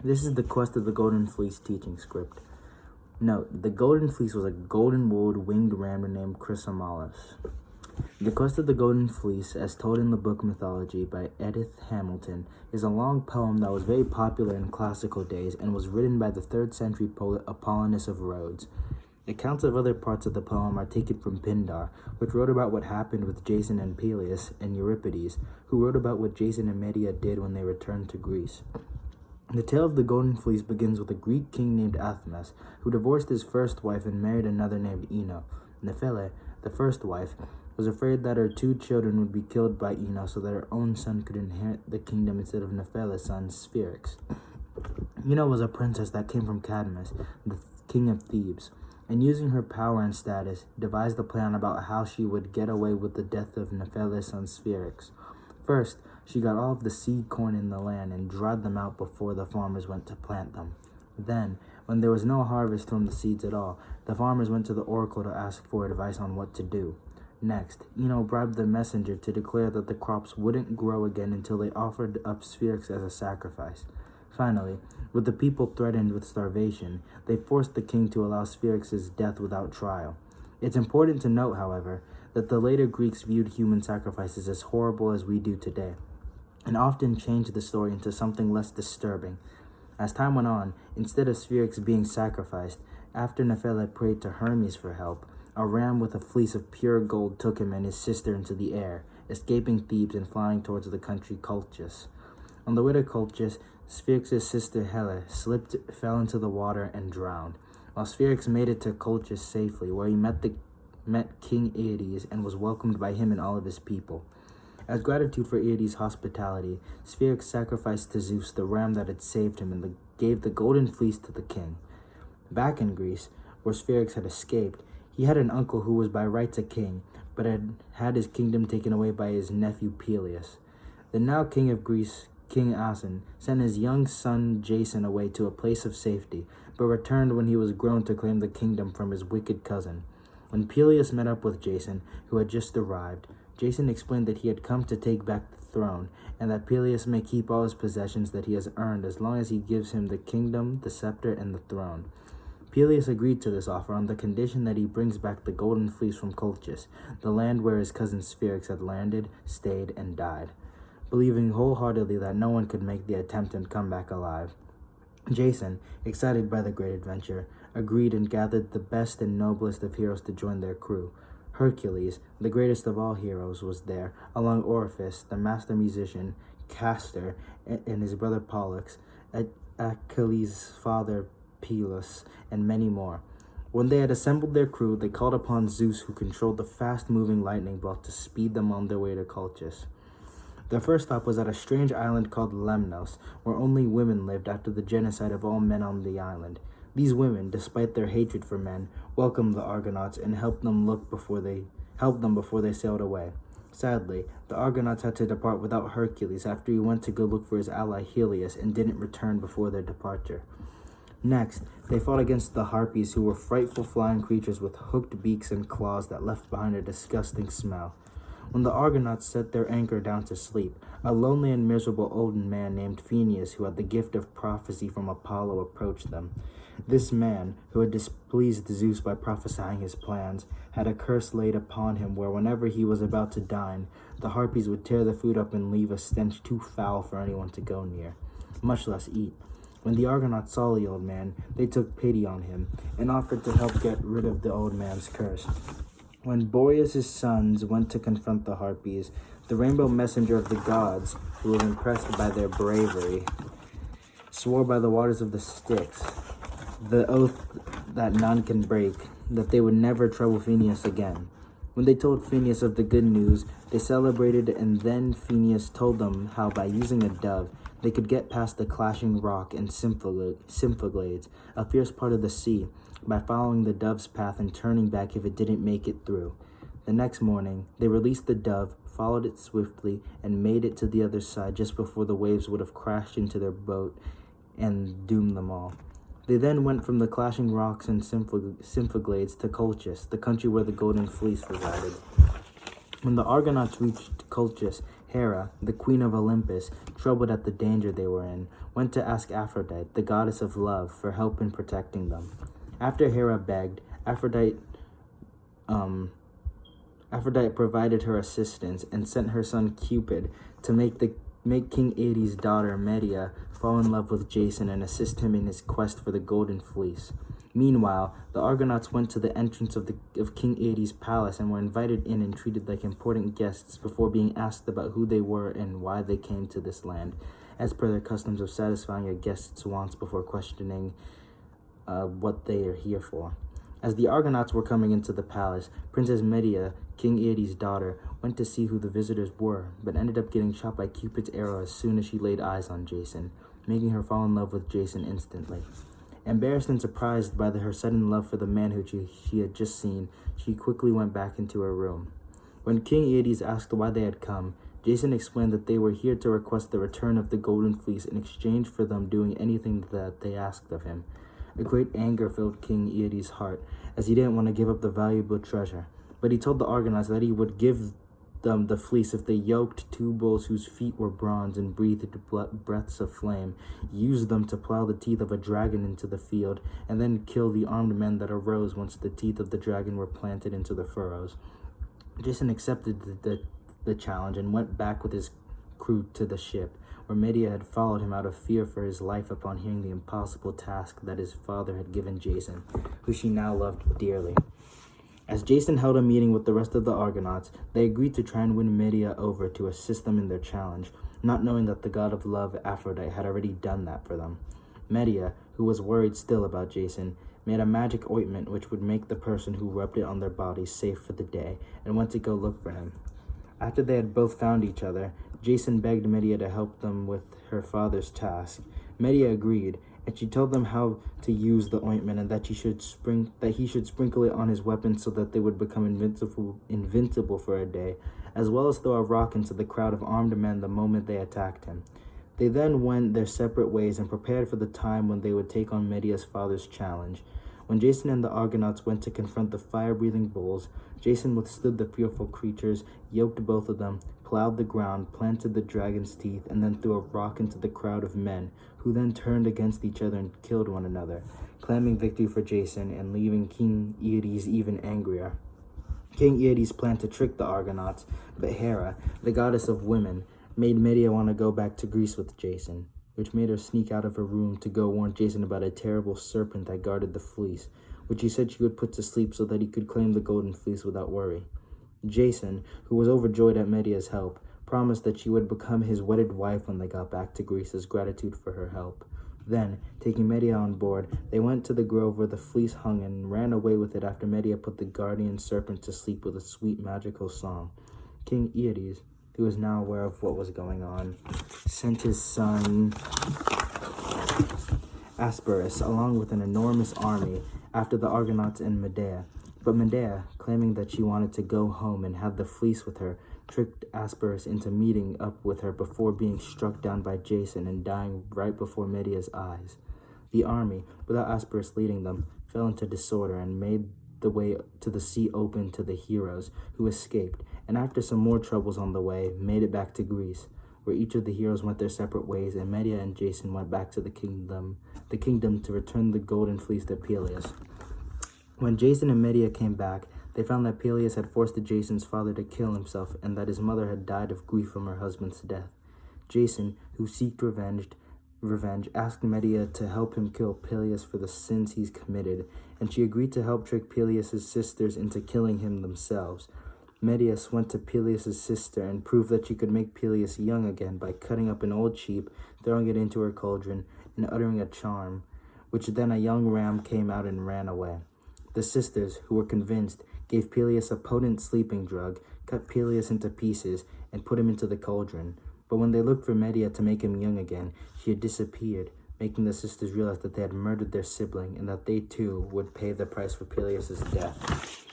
This is the Quest of the Golden Fleece teaching script. Note, the Golden Fleece was a golden-wooled winged ram named Chrysomalus. The Quest of the Golden Fleece, as told in the book Mythology by Edith Hamilton, is a long poem that was very popular in classical days and was written by the 3rd century poet Apollonius of Rhodes. Accounts of other parts of the poem are taken from Pindar, which wrote about what happened with Jason and Peleus, and Euripides, who wrote about what Jason and Medea did when they returned to Greece. The tale of the Golden Fleece begins with a Greek king named Athmes, who divorced his first wife and married another named Ino. Nephele, the first wife, was afraid that her 2 children would be killed by Ino so that her own son could inherit the kingdom instead of Nephele's son, Spherix. Ino was a princess that came from Cadmus, the king of Thebes, and using her power and status, devised a plan about how she would get away with the death of Nephele's son, Spherix. First, she got all of the seed corn in the land and dried them out before the farmers went to plant them. Then, when there was no harvest from the seeds at all, the farmers went to the oracle to ask for advice on what to do. Next, Ino bribed the messenger to declare that the crops wouldn't grow again until they offered up Spherix as a sacrifice. Finally, with the people threatened with starvation, they forced the king to allow Spherix's death without trial. It's important to note, however, that the later Greeks viewed human sacrifices as horrible as we do today, and often changed the story into something less disturbing. As time went on, instead of Spherix being sacrificed, after Nephele prayed to Hermes for help, a ram with a fleece of pure gold took him and his sister into the air, escaping Thebes and flying towards the country Colchis. On the way to Colchis, Spherix's sister Helle fell into the water, and drowned, while Spherix made it to Colchis safely, where he met King Aeetes and was welcomed by him and all of his people. As gratitude for Aeetes' hospitality, Spherix sacrificed to Zeus the ram that had saved him and gave the golden fleece to the king. Back in Greece, where Spherix had escaped, he had an uncle who was by rights a king, but had had his kingdom taken away by his nephew Peleus. The now king of Greece, King Asin, sent his young son Jason away to a place of safety, but returned when he was grown to claim the kingdom from his wicked cousin. When Peleus met up with Jason, who had just arrived, Jason explained that he had come to take back the throne, and that Peleus may keep all his possessions that he has earned as long as he gives him the kingdom, the scepter, and the throne. Peleus agreed to this offer on the condition that he brings back the golden fleece from Colchis, the land where his cousin Spherix had landed, stayed, and died, believing wholeheartedly that no one could make the attempt and come back alive. Jason, excited by the great adventure, agreed and gathered the best and noblest of heroes to join their crew. Hercules, the greatest of all heroes, was there, along Oriphis, the master musician, Castor, and his brother Pollux, Achilles' father Peleus, and many more. When they had assembled their crew, they called upon Zeus, who controlled the fast-moving lightning bolt, to speed them on their way to Colchis. Their first stop was at a strange island called Lemnos, where only women lived after the genocide of all men on the island. These women, despite their hatred for men, welcomed the Argonauts and helped them before they sailed away. Sadly, the Argonauts had to depart without Hercules after he went to go look for his ally Helios and didn't return before their departure. Next, they fought against the Harpies, who were frightful flying creatures with hooked beaks and claws that left behind a disgusting smell. When the Argonauts set their anchor down to sleep, a lonely and miserable old man named Phineus, who had the gift of prophecy from Apollo, approached them. This man, who had displeased Zeus by prophesying his plans, had a curse laid upon him where whenever he was about to dine, the Harpies would tear the food up and leave a stench too foul for anyone to go near, much less eat. When the Argonauts saw the old man, they took pity on him and offered to help get rid of the old man's curse. When Boreas' sons went to confront the Harpies, the rainbow messenger of the gods, who were impressed by their bravery, swore by the waters of the Styx, the oath that none can break, that they would never trouble Phineus again. When they told Phineus of the good news, they celebrated, and then Phineus told them how by using a dove, they could get past the clashing rock and Symphoglades, a fierce part of the sea, by following the dove's path and turning back if it didn't make it through. The next morning, they released the dove, followed it swiftly, and made it to the other side just before the waves would have crashed into their boat and doomed them all. They then went from the clashing rocks and Symphoglades to Colchis, the country where the Golden Fleece resided. When the Argonauts reached Colchis, Hera, the queen of Olympus, troubled at the danger they were in, went to ask Aphrodite, the goddess of love, for help in protecting them. After Hera begged, Aphrodite provided her assistance and sent her son Cupid to make King Aedes' daughter Medea fall in love with Jason and assist him in his quest for the Golden Fleece. Meanwhile, the Argonauts went to the entrance of King Aedes' palace and were invited in and treated like important guests before being asked about who they were and why they came to this land, as per their customs of satisfying a guest's wants before questioning what they are here for. As the Argonauts were coming into the palace, Princess Medea, King Aedes' daughter, went to see who the visitors were, but ended up getting shot by Cupid's arrow as soon as she laid eyes on Jason, making her fall in love with Jason instantly. Embarrassed and surprised by her sudden love for the man who she had just seen, she quickly went back into her room. When King Aedes asked why they had come, Jason explained that they were here to request the return of the Golden Fleece in exchange for them doing anything that they asked of him. A great anger filled King Aedes' heart, as he didn't want to give up the valuable treasure. But he told the Argonauts that he would give them the fleece if they yoked two bulls whose feet were bronze and breathed breaths of flame, used them to plow the teeth of a dragon into the field, and then kill the armed men that arose once the teeth of the dragon were planted into the furrows. Jason accepted the challenge and went back with his crew to the ship, where Medea had followed him out of fear for his life upon hearing the impossible task that his father had given Jason, who she now loved dearly. As Jason held a meeting with the rest of the Argonauts, they agreed to try and win Medea over to assist them in their challenge, not knowing that the god of love, Aphrodite, had already done that for them. Medea, who was worried still about Jason, made a magic ointment which would make the person who rubbed it on their bodies safe for the day, and went to go look for him. After they had both found each other, Jason begged Medea to help them with her father's task. Medea agreed, and she told them how to use the ointment and that he should sprinkle it on his weapons so that they would become invincible for a day, as well as throw a rock into the crowd of armed men the moment they attacked him. They then went their separate ways and prepared for the time when they would take on Medea's father's challenge. When Jason and the Argonauts went to confront the fire-breathing bulls, Jason withstood the fearful creatures, yoked both of them, plowed the ground, planted the dragon's teeth, and then threw a rock into the crowd of men, who then turned against each other and killed one another, claiming victory for Jason and leaving King Aedes even angrier. King Aedes planned to trick the Argonauts, but Hera, the goddess of women, made Medea want to go back to Greece with Jason, which made her sneak out of her room to go warn Jason about a terrible serpent that guarded the fleece, which he said she would put to sleep so that he could claim the Golden Fleece without worry. Jason, who was overjoyed at Medea's help, promised that she would become his wedded wife when they got back to Greece as gratitude for her help. Then, taking Medea on board, they went to the grove where the fleece hung and ran away with it after Medea put the guardian serpent to sleep with a sweet magical song. King Aedes, who was now aware of what was going on, sent his son Asperus along with an enormous army after the Argonauts and Medea. But Medea, claiming that she wanted to go home and have the fleece with her, tricked Asperus into meeting up with her before being struck down by Jason and dying right before Medea's eyes. The army, without Asperus leading them, fell into disorder and made the way to the sea open to the heroes, who escaped, and after some more troubles on the way, made it back to Greece, where each of the heroes went their separate ways, and Medea and Jason went back to the kingdom to return the Golden Fleece to Peleus. When Jason and Medea came back, they found that Peleus had forced Jason's father to kill himself and that his mother had died of grief from her husband's death. Jason, who sought revenge, asked Medea to help him kill Peleus for the sins he's committed, and she agreed to help trick Peleus' sisters into killing him themselves. Medea went to Peleus' sister and proved that she could make Peleus young again by cutting up an old sheep, throwing it into her cauldron, and uttering a charm, which then a young ram came out and ran away. The sisters, who were convinced, gave Peleus a potent sleeping drug, cut Peleus into pieces, and put him into the cauldron. But when they looked for Medea to make him young again, she had disappeared, making the sisters realize that they had murdered their sibling and that they too would pay the price for Peleus' death.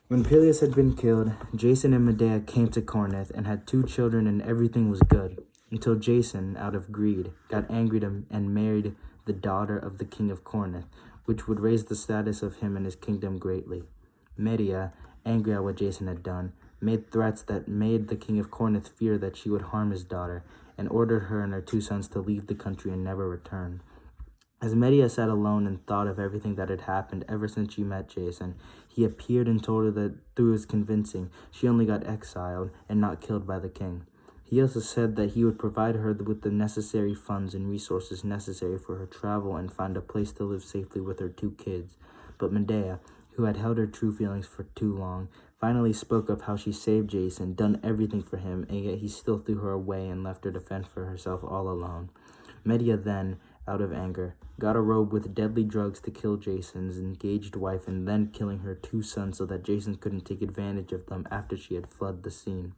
When Peleus had been killed, Jason and Medea came to Corinth and had 2 children, and everything was good, until Jason, out of greed, got angry and married the daughter of the king of Corinth, which would raise the status of him and his kingdom greatly. Medea, angry at what Jason had done, made threats that made the king of Corinth fear that she would harm his daughter, and ordered her and her 2 sons to leave the country and never return. As Medea sat alone and thought of everything that had happened ever since she met Jason, he appeared and told her that through his convincing, she only got exiled and not killed by the king. He also said that he would provide her with the necessary funds and resources necessary for her travel and find a place to live safely with her 2 kids. But Medea, who had held her true feelings for too long, finally spoke of how she saved Jason, done everything for him, and yet he still threw her away and left her to fend for herself all alone. Medea then, out of anger, got a robe with deadly drugs to kill Jason's engaged wife and then killing her 2 sons so that Jason couldn't take advantage of them after she had fled the scene.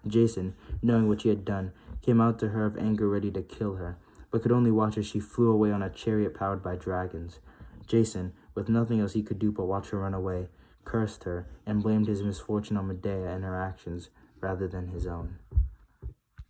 Jason, knowing what she had done, came out to her of anger ready to kill her, but could only watch as she flew away on a chariot powered by dragons. Jason, with nothing else he could do but watch her run away, cursed her, and blamed his misfortune on Medea and her actions rather than his own.